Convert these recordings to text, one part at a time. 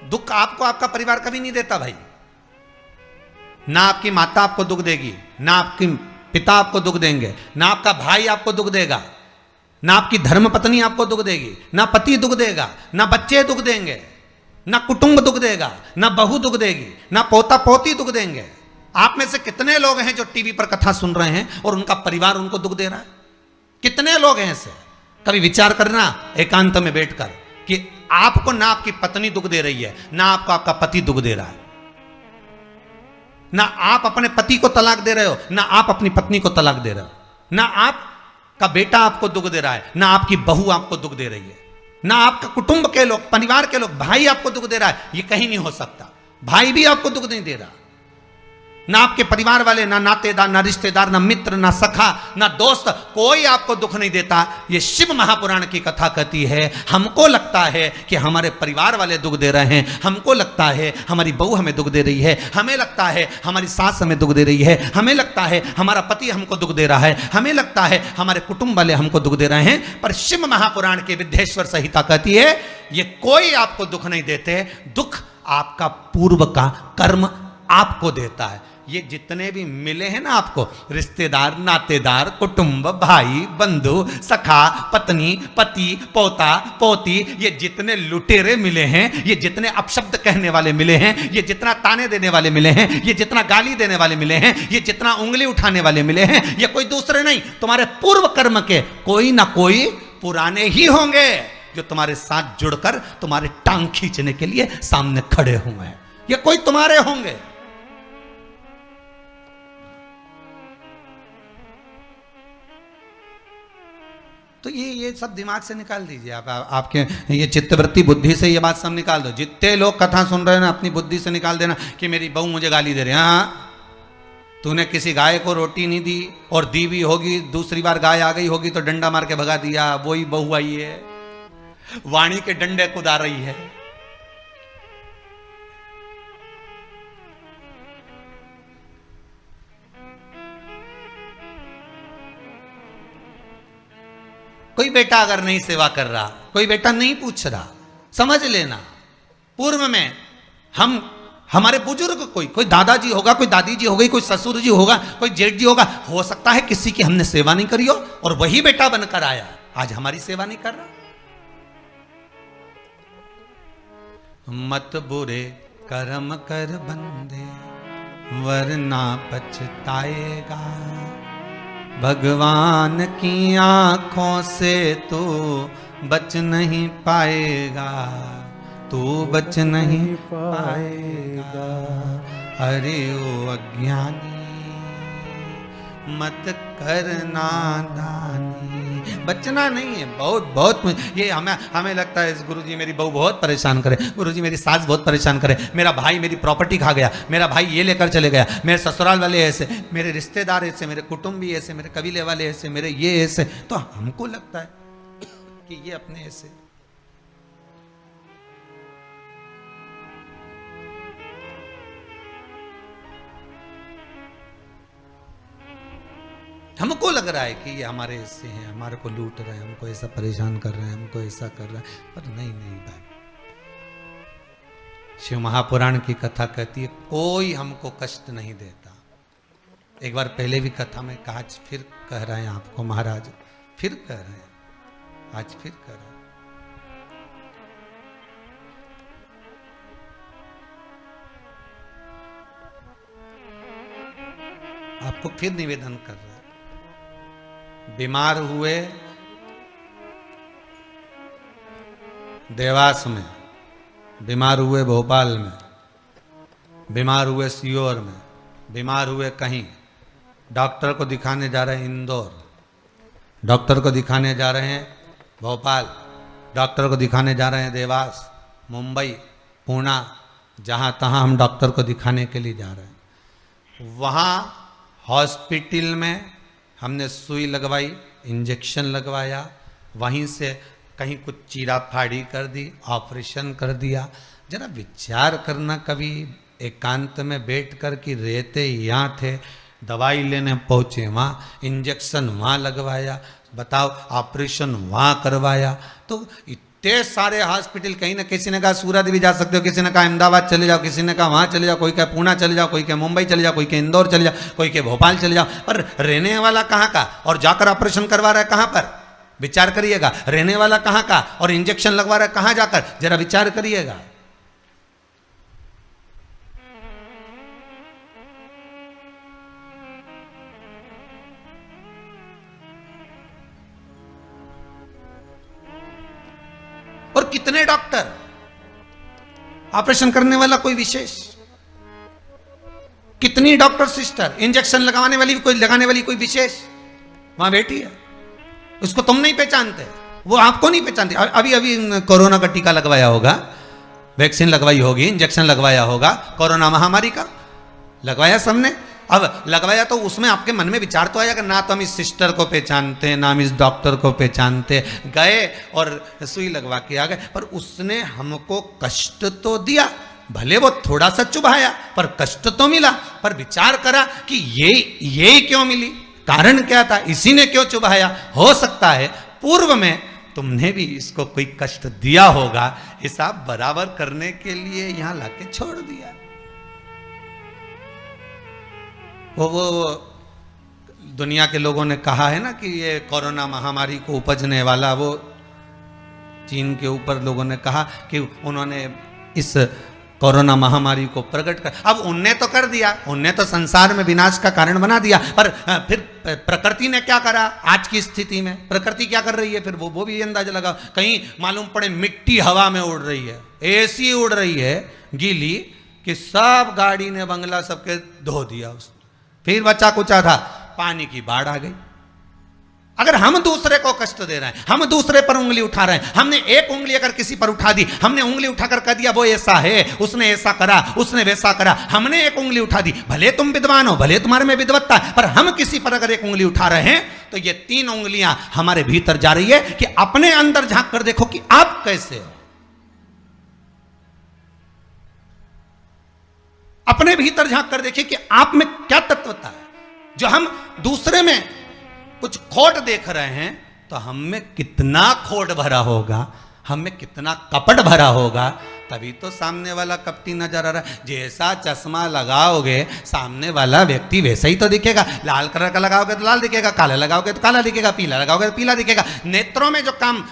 दुख आपको आपका परिवार कभी नहीं देता भाई। ना आपकी माता आपको दुख देगी, ना आपकी पिता आपको दुख देंगे, ना आपका भाई आपको दुख देगा, ना आपकी धर्म पत्नी आपको दुख देगी, ना पति दुख देगा, ना बच्चे दुख देंगे, ना कुटुंब दुख देगा, ना बहू दुख देगी, ना पोता पोती दुख देंगे। आप में से कितने लोग हैं जो टीवी पर कथा सुन रहे हैं और उनका परिवार उनको दुख दे रहा है? कितने लोग हैं ऐसे? कभी विचार करना एकांत में बैठकर कि आपको ना आपकी पत्नी दुख दे रही है, ना आपको आपका पति दुख दे रहा है, ना आप अपने पति को तलाक दे रहे हो, ना आप अपनी पत्नी को तलाक दे रहे हो, ना आपका बेटा आपको दुख दे रहा है, ना आपकी बहू आपको दुख दे रही है, ना आपका कुटुंब के लोग, परिवार के लोग, भाई आपको दुख दे रहा है। ये कहीं नहीं हो सकता। भाई भी आपको दुख नहीं दे रहा, ना आपके परिवार वाले, ना नातेदार, ना रिश्तेदार, ना मित्र, ना सखा, ना दोस्त, कोई आपको दुख नहीं देता। ये शिव महापुराण की कथा कहती है हमको लगता है कि हमारे परिवार वाले दुख दे रहे हैं, हमको लगता है हमारी बहू हमें दुख दे रही है, हमें लगता है हमारी सास हमें दुख दे रही है, हमें लगता है हमारा पति हमको दुख दे रहा है, हमें लगता है हमारे कुटुंब वाले हमको दुख दे रहे हैं। पर शिव महापुराण की विद्येश्वर संहिता कहती है ये कोई आपको दुख नहीं देते, दुख आपका पूर्व का कर्म आपको देता है। ये जितने भी मिले हैं ना आपको, रिश्तेदार, नातेदार, कुटुंब, भाई, बंधु, सखा, पत्नी, पति, पोता, पोती, ये जितने लुटेरे मिले हैं, ये जितने अपशब्द कहने वाले मिले हैं, ये जितना ताने देने वाले मिले हैं, ये जितना गाली देने वाले मिले हैं, ये जितना उंगली उठाने वाले मिले हैं, ये कोई दूसरे नहीं, तुम्हारे पूर्व कर्म के कोई ना कोई पुराने ही होंगे जो तुम्हारे साथ जुड़कर तुम्हारे टांग खींचने के लिए सामने खड़े हुए हैं। ये कोई तुम्हारे होंगे। तो ये सब दिमाग से निकाल दीजिए आप, आपके ये चित्तवृत्ति बुद्धि से ये बात सब निकाल दो। जितने लोग कथा सुन रहे हैं ना, अपनी बुद्धि से निकाल देना कि मेरी बहू मुझे गाली दे रही है। हाँ, तूने किसी गाय को रोटी नहीं दी और दी भी होगी, दूसरी बार गाय आ गई होगी तो डंडा मार के भगा दिया, वही बहू आई है, वाणी के डंडे कुदा रही है। कोई बेटा अगर नहीं सेवा कर रहा, कोई बेटा नहीं पूछ रहा, समझ लेना पूर्व में हमारे बुजुर्ग, कोई दादाजी होगा, कोई दादी जी हो गई, कोई ससुर जी होगा, कोई जेठ जी होगा, हो सकता है किसी की हमने सेवा नहीं करी हो और वही बेटा बनकर आया, आज हमारी सेवा नहीं कर रहा। मत बुरे कर्म कर बंदे वरना पछताएगा, भगवान की आंखों से तू बच नहीं पाएगा, तू बच नहीं पाएगा। अरे ओ अज्ञानी मत करना दानी। बचना नहीं है, बहुत ये हमें लगता है गुरुजी मेरी बहू बहुत परेशान करे, गुरुजी मेरी सास बहुत परेशान करे, मेरा भाई मेरी प्रॉपर्टी खा गया, मेरा भाई ये लेकर चले गया, मेरे ससुराल वाले ऐसे, मेरे रिश्तेदार ऐसे, मेरे कुटुंबी ऐसे, मेरे कबीले वाले ऐसे, मेरे ये ऐसे। तो हमको लगता है कि ये अपने ऐसे। हमको लग रहा है कि ये हमारे ऐसे हैं, हमारे को लूट रहे हैं, हमको ऐसा परेशान कर रहे हैं, हमको ऐसा कर रहे हैं, पर नहीं भाई। शिव महापुराण की कथा कहती है कोई हमको कष्ट नहीं देता। एक बार पहले भी कथा में कहा, आज फिर कह रहे हैं आपको महाराज, फिर कह रहे हैं, आज फिर कह रहे हैं। आपको फिर निवेदन कर रहे हैं, बीमार हुए देवास में, बीमार हुए भोपाल में, बीमार हुए सीहोर में, बीमार हुए कहीं, डॉक्टर को दिखाने जा रहे हैं इंदौर, डॉक्टर को दिखाने जा रहे हैं भोपाल, डॉक्टर को दिखाने जा रहे हैं देवास, मुंबई, पुणे, जहाँ तहाँ हम डॉक्टर को दिखाने के लिए जा रहे हैं। वहाँ हॉस्पिटल में हमने सुई लगवाई, इंजेक्शन लगवाया, वहीं से कहीं कुछ चीरा फाड़ी कर दी, ऑपरेशन कर दिया। जरा विचार करना कभी एकांत में बैठ कर कि रहते यहाँ थे, दवाई लेने पहुँचे वहाँ, इंजेक्शन वहाँ लगवाया, बताओ ऑपरेशन वहाँ करवाया, तो इतने सारे हॉस्पिटल, कहीं ना किसी ने कहा सूरत भी जा सकते हो, किसी ने कहा अहमदाबाद चले जाओ, किसी ने कहा वहां चले जाओ, कोई कहा पूना चले जाओ, कोई कहा मुंबई चले जाओ, कोई कहा इंदौर चले जाओ, कोई कहा भोपाल चले जाओ, पर रहने वाला कहाँ का और जाकर ऑपरेशन करवा रहा है कहाँ पर? विचार करिएगा। रहने वाला कहाँ का और इंजेक्शन लगवा रहा है कहाँ जाकर? जरा विचार करिएगा। और कितने डॉक्टर, ऑपरेशन करने वाला कोई विशेष, कितनी डॉक्टर सिस्टर, इंजेक्शन लगाने वाली कोई विशेष वहां बैठी है, उसको तुम नहीं पहचानते, वो आपको नहीं पहचानते। अभी अभी कोरोना का टीका लगवाया होगा, वैक्सीन लगवाई होगी, इंजेक्शन लगवाया होगा, कोरोना महामारी का लगवाया सबने। अब लगवाया तो उसमें आपके मन में विचार तो आया कि ना तो हम इस सिस्टर को पहचानते, ना हम इस डॉक्टर को पहचानते, गए और सुई लगवा के आ गए, पर उसने हमको कष्ट तो दिया, भले वो थोड़ा सा चुभाया पर कष्ट तो मिला। पर विचार करा कि ये क्यों मिली, कारण क्या था, इसी ने क्यों चुभाया? हो सकता है पूर्व में तुमने भी इसको कोई कष्ट दिया होगा, हिसाब बराबर करने के लिए यहां लाके छोड़ दिया। वो दुनिया के लोगों ने कहा है ना कि ये कोरोना महामारी को उपजने वाला, वो चीन के ऊपर लोगों ने कहा कि उन्होंने इस कोरोना महामारी को प्रकट कर, अब उनने तो कर दिया, उनने तो संसार में विनाश का कारण बना दिया, पर फिर प्रकृति ने क्या करा? आज की स्थिति में प्रकृति क्या कर रही है? फिर वो भी अंदाजा लगाओ। कहीं मालूम पड़े मिट्टी हवा में उड़ रही है, ऐसी उड़ रही है गीली कि सब गाड़ी ने बंगला सबके धो दिया उसने। फिर बचा कुचा था, पानी की बाढ़ आ गई। अगर हम दूसरे को कष्ट दे रहे हैं, हम दूसरे पर उंगली उठा रहे हैं, हमने एक उंगली अगर किसी पर उठा दी, हमने उंगली उठाकर कह दिया वो ऐसा है, उसने ऐसा करा, उसने वैसा करा, हमने एक उंगली उठा दी, भले तुम विद्वान हो, भले तुम्हारे में विद्वत्ता है, पर हम किसी पर अगर एक उंगली उठा रहे हैं तो ये 3 उंगलियां हमारे भीतर जा रही है कि अपने अंदर झांक कर देखो कि आप कैसे हो, अपने भीतर झांक कर देखिए कि आप में क्या तत्वता है। जो हम दूसरे में कुछ खोट देख रहे हैं तो हम में कितना खोट भरा होगा, हम में कितना कपट भरा होगा, तभी तो सामने वाला कपटी नजर आ रहा है। जैसा चश्मा लगाओगे सामने वाला व्यक्ति वैसा ही तो दिखेगा। लाल कलर का लगाओगे तो लाल दिखेगा, काला लगाओगे तो काला दिखेगा, पीला लगाओगे तो पीला दिखेगा। नेत्रों में जो काम,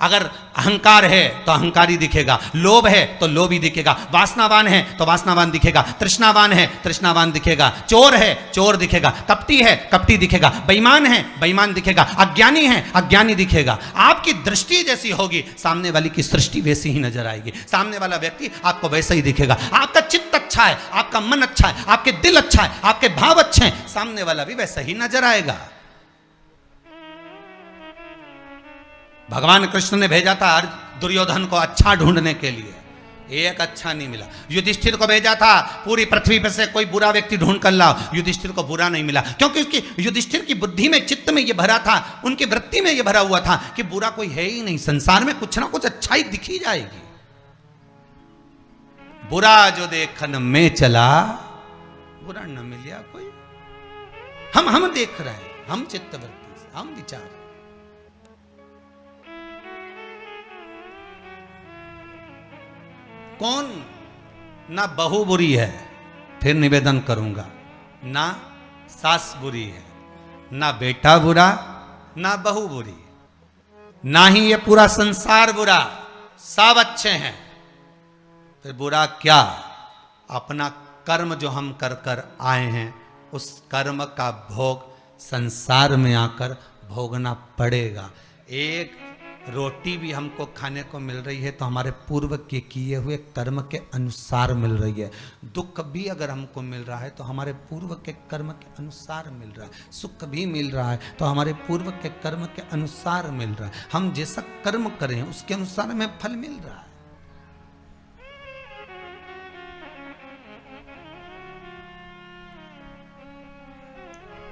अगर अहंकार है तो अहंकारी दिखेगा, लोभ है तो लोभी दिखेगा, वासनावान है तो वासनावान दिखेगा, तृष्णावान है तृष्णावान दिखेगा, चोर है चोर दिखेगा, कपटी है कपटी दिखेगा, बेईमान है बेईमान दिखेगा, अज्ञानी है अज्ञानी दिखेगा। आपकी दृष्टि जैसी होगी सामने वाली की सृष्टि वैसी ही नजर आएगी, सामने वाला व्यक्ति आपको वैसा ही दिखेगा। आपका चित्त अच्छा है, आपका मन अच्छा है, आपके दिल अच्छा है, आपके भाव अच्छे हैं, सामने वाला भी वैसा ही नजर आएगा। भगवान कृष्ण ने भेजा था दुर्योधन को अच्छा ढूंढने के लिए, एक अच्छा नहीं मिला। युधिष्ठिर को भेजा था पूरी पृथ्वी पर से कोई बुरा व्यक्ति ढूंढ कर लाओ, युधिष्ठिर को बुरा नहीं मिला, क्योंकि उसकी युधिष्ठिर की बुद्धि में, चित्त में ये भरा था, उनकी वृत्ति में ये भरा हुआ था कि बुरा कोई है ही नहीं, संसार में कुछ ना कुछ अच्छाई दिखी जाएगी। बुरा जो देखन में चला बुरा न मिलिया कोई। हम देख रहे हैं, हम चित्तवृत्ति से, हम विचार। कौन ना बहू बुरी है, फिर निवेदन करूंगा, ना सास बुरी है, ना बेटा बुरा, ना बहू बुरी, ना ही ये पूरा संसार बुरा, सब अच्छे हैं। फिर बुरा क्या? अपना कर्म जो हम कर कर आए हैं, उस कर्म का भोग संसार में आकर भोगना पड़ेगा। एक रोटी भी हमको खाने को मिल रही है तो हमारे पूर्व के किए हुए कर्म के अनुसार मिल रही है। दुख भी अगर हमको मिल रहा है तो हमारे पूर्व के कर्म के अनुसार मिल रहा है। सुख भी मिल रहा है तो हमारे पूर्व के कर्म के अनुसार मिल रहा है। हम जैसा कर्म करें उसके अनुसार हमें फल मिल रहा है।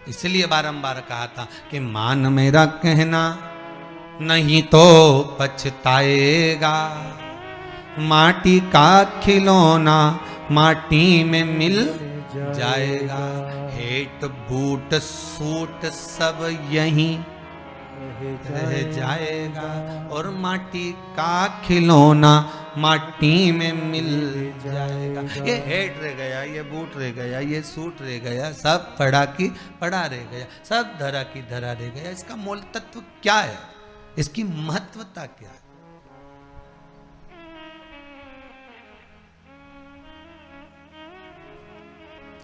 इसलिए बारंबार कहा था कि मान मेरा कहना नहीं तो पछताएगा, माटी का खिलौना माटी में मिल जाएगा, हेट बूट सूट सब यहीं रह जाएगा, और माटी का खिलौना माटी में मिल जाएगा। ये हेड रह गया, ये बूट रह गया, ये सूट रह गया, सब पड़ा की पड़ा रह गया, सब धरा की धरा रह गया। इसका मूल तत्व क्या है? इसकी महत्वता क्या है?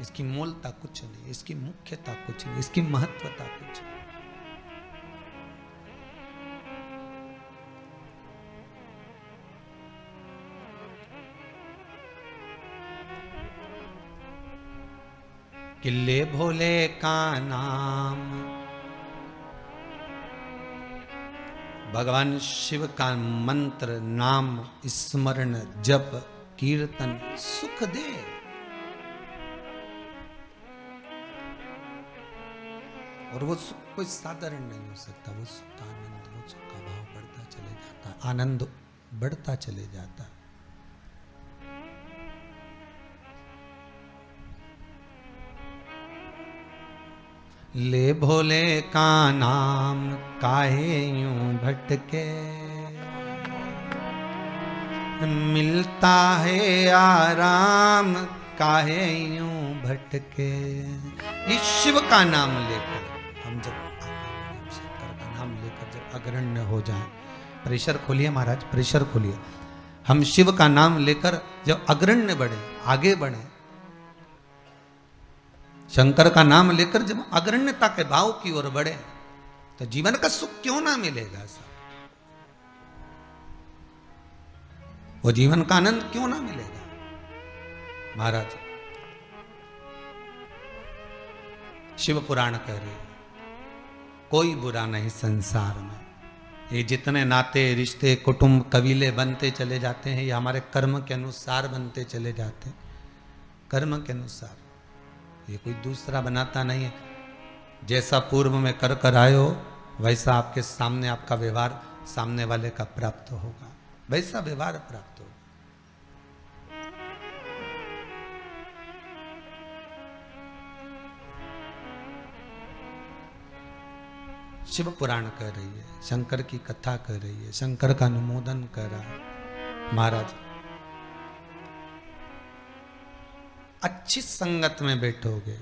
इसकी मूलता कुछ नहीं, इसकी मुख्यता कुछ नहीं, इसकी महत्वता कुछ नहीं। किले भोले का नाम, भगवान शिव का मंत्र, नाम स्मरण जप कीर्तन सुख दे। और वो सुख कोई साधारण नहीं हो सकता। वो सुख का आनंद, वो सुख का भाव बढ़ता चले जाता, आनंद बढ़ता चले जाता। ले भोले का नाम काहे यूं भटके, मिलता है आराम काहे यूं भटके। ये शिव का नाम लेकर हम जब शंकर का नाम लेकर जब अग्रण्य हो जाएं, प्रेशर खोलिए महाराज, प्रेशर खोलिए। हम शिव का नाम लेकर जब अग्रण्य बढ़े, आगे बढ़े, शंकर का नाम लेकर जब अग्रण्यता के भाव की ओर बढ़े, तो जीवन का सुख क्यों ना मिलेगा सर? वो जीवन का आनंद क्यों ना मिलेगा? महाराज शिव पुराण कह रहे, कोई बुरा नहीं संसार में। ये जितने नाते रिश्ते कुटुंब कबीले बनते चले जाते हैं, ये हमारे कर्म के अनुसार बनते चले जाते हैं, कर्म के अनुसार। ये कोई दूसरा बनाता नहीं है। जैसा पूर्व में कर कर आए हो, वैसा आपके सामने आपका व्यवहार सामने वाले का प्राप्त होगा, वैसा व्यवहार प्राप्त होगा। शिव पुराण कह रही है, शंकर की कथा कह रही है, शंकर का अनुमोदन कर रहा है। महाराज अच्छी संगत में बैठोगे,